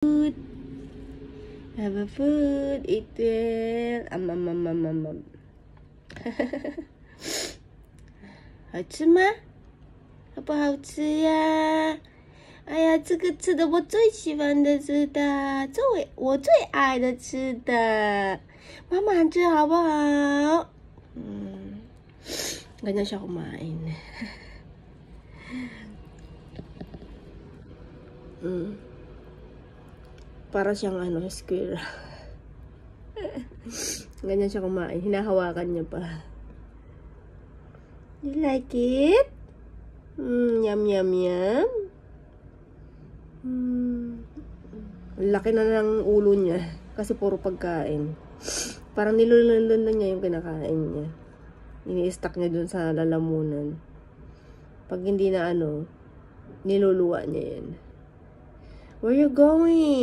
food. Have a food. Eat well. 好吃吗？好不好吃呀？哎呀，这个吃的我最喜欢的吃的，我最爱的吃的，妈妈吃好不好？ganyan siya kumain. Para siyang square. Ganyan siya kumain. Hinahawakan niya pa. You like it? Yum, yum, yum. Laki na ng ulo niya. Kasi puro pagkain. Parang nilulundan na niya yung kinakain niya. Ini-stack niya dun sa lalamunan. Pag hindi na niluluwa niya yan. Where you going?